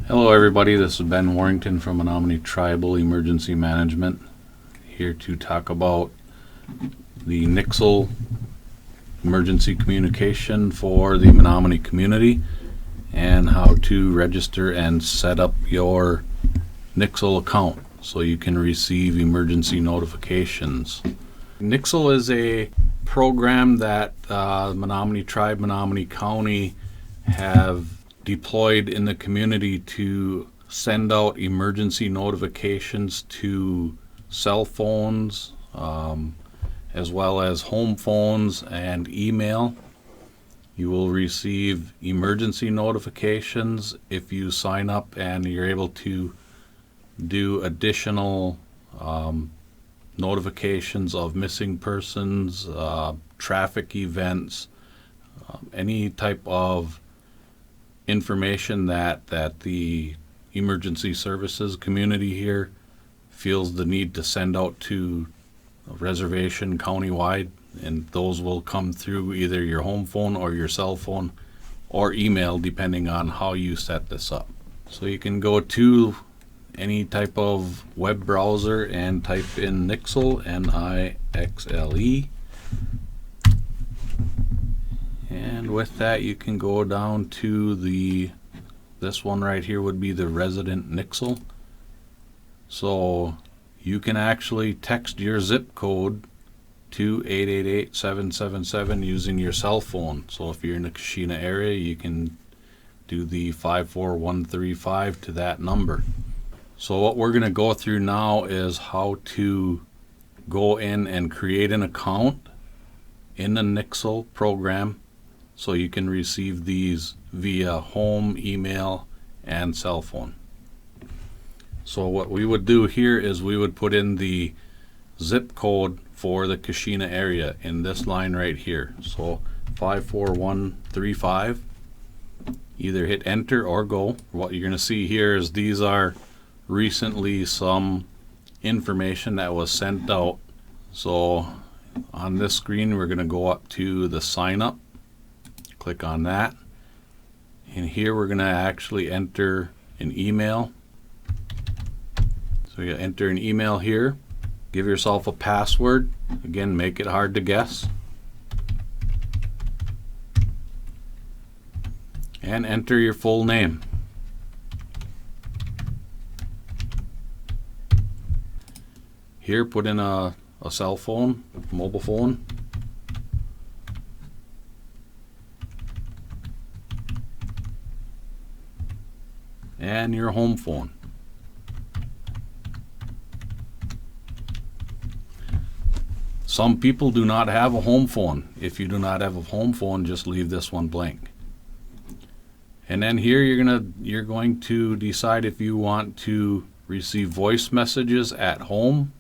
Hello everybody, this is Ben Warrington from Menominee Tribal Emergency Management, here to talk about the Nixle emergency communication for the Menominee community and how to register and set up your Nixle account so you can receive emergency notifications. Nixle is a program that Menominee Tribe, Menominee County have deployed in the community to send out emergency notifications to cell phones, as well as home phones and email. You will receive emergency notifications if you sign up, and you're able to do additional notifications of missing persons, traffic events, any type of information that the emergency services community here feels the need to send out to a reservation countywide, and those will come through either your home phone or your cell phone or email, depending on how you set this up. So you can go to any type of web browser and type in Nixle, Nixle. And with that, you can go down to this one right here would be the resident Nixle. So you can actually text your zip code to 888-777 using your cell phone. So if you're in the Kashina area, you can do the 54135 to that number. So what we're going to go through now is how to go in and create an account in the Nixle program, so you can receive these via home, email, and cell phone. So what we would do here is we would put in the zip code for the Kashina area in this line right here. So 54135. Either hit enter or go. What you're going to see here is these are recently some information that was sent out. So on this screen, we're going to go up to the sign up. Click on that, and here we're going to actually enter an email. So you enter an email here, give yourself a password, again make it hard to guess, and enter your full name. Here put in a cell phone, mobile phone, and your home phone. Some people do not have a home phone. If you do not have a home phone, just leave this one blank. And then here you're going to decide if you want to receive voice messages at home,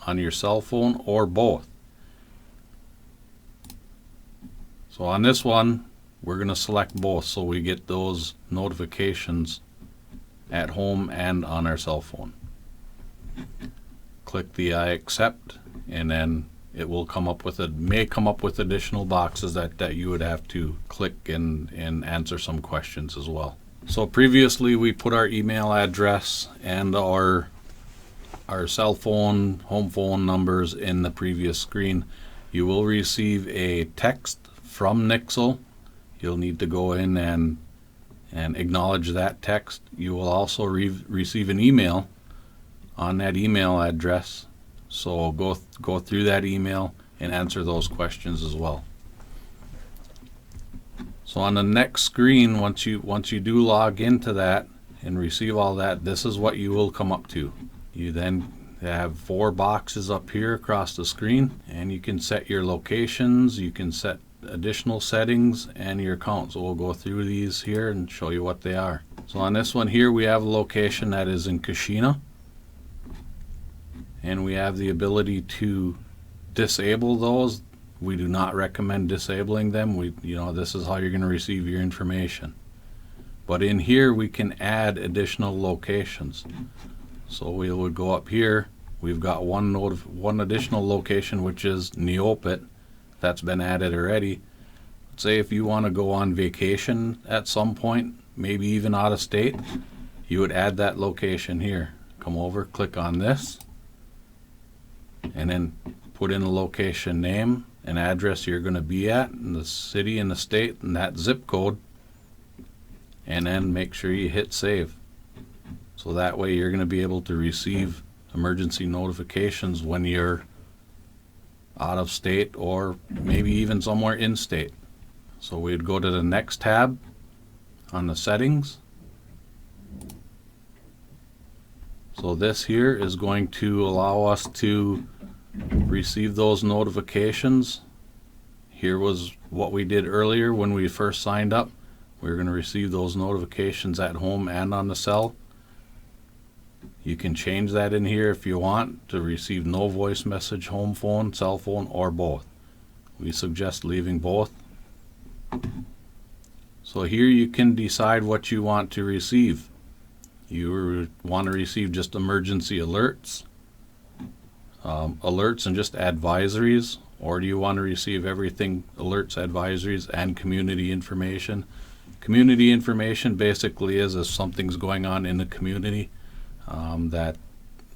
on your cell phone, or both. So on this one, we're going to select both so we get those notifications at home and on our cell phone. Click the I accept, and then it will come up with may come up with additional boxes that you would have to click and answer some questions as well. So previously we put our email address and our cell phone, home phone numbers in the previous screen. You will receive a text from Nixle. You'll need to go in and acknowledge that text. You will also receive an email on that email address. So go through that email and answer those questions as well. So on the next screen, once you do log into that and receive all that, this is what you will come up to. You then have 4 boxes up here across the screen, and you can set your locations, you can set additional settings, and your account. So we'll go through these here and show you what they are. So on this one here, we have a location that is in Kashina, and we have the ability to disable those. We do not recommend disabling them. This is how you're going to receive your information. But in here we can add additional locations. So we would go up here. We've got one additional location, which is Neopet. That's been added already. Say if you want to go on vacation at some point, maybe even out of state, you would add that location here. Come over, click on this, and then put in the location name and address you're going to be at, and the city and the state and that zip code, and then make sure you hit save. So that way you're going to be able to receive emergency notifications when you're out of state or maybe even somewhere in state. So we'd go to the next tab on the settings. So this here is going to allow us to receive those notifications. Here was what we did earlier when we first signed up. We're going to receive those notifications at home and on the cell. You can change that in here if you want to receive no voice message, home phone, cell phone, or both. We suggest leaving both. So here you can decide what you want to receive. You want to receive just emergency alerts, alerts and just advisories, or do you want to receive everything, alerts, advisories, and community information? Community information basically is if something's going on in the community that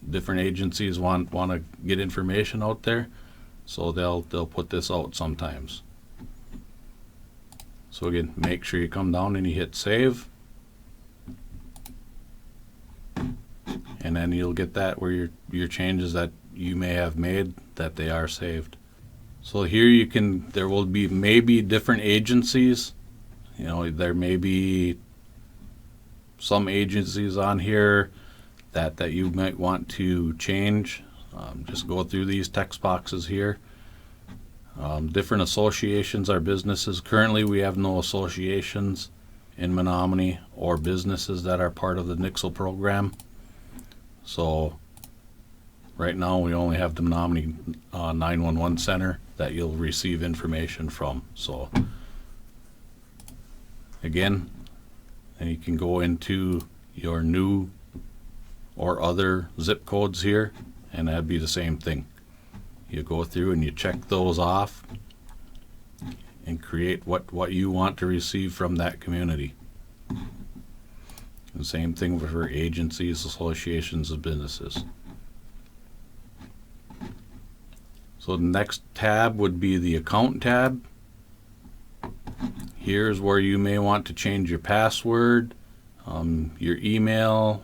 different agencies want to get information out there, so they'll put this out sometimes. So again, make sure you come down and you hit save, and then you'll get that where your changes that you may have made, that they are saved. So here you can, there will be maybe different agencies. You know, there may be some agencies on here that you might want to change. Just go through these text boxes here. Different associations or businesses. Currently we have no associations in Menominee or businesses that are part of the Nixle program. So right now we only have the Menominee 911 center that you'll receive information from. So again, and you can go into your new or other zip codes here, and that'd be the same thing. You go through and you check those off and create what you want to receive from that community. The same thing for agencies, associations, and businesses. So the next tab would be the account tab. Here's where you may want to change your password, your email,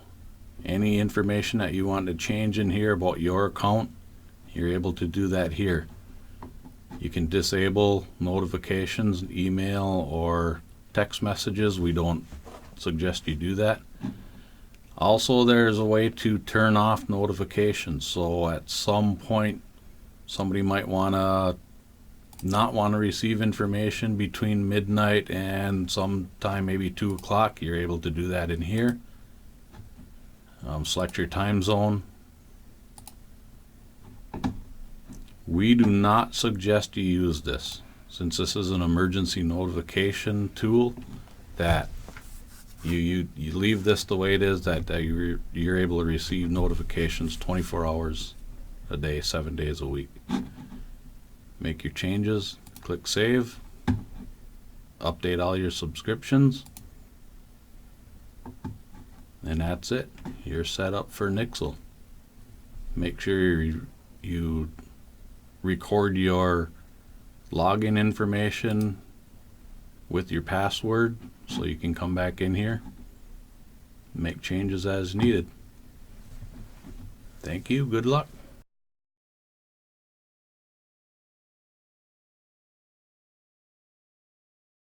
any information that you want to change in here about your account. You're able to do that here. You can disable notifications, email, or text messages. We don't suggest you do that. Also, there's a way to turn off notifications. So at some point, somebody might not want to receive information between midnight and sometime maybe 2 o'clock. You're able to do that in here. Select your time zone. We do not suggest you use this, since this is an emergency notification tool, that you leave this the way it is, that you're able to receive notifications 24 hours a day, 7 days a week. Make your changes, click save, update all your subscriptions, and that's it. You're set up for Nixle. Make sure you record your login information with your password so you can come back in here, make changes as needed. Thank you. Good luck.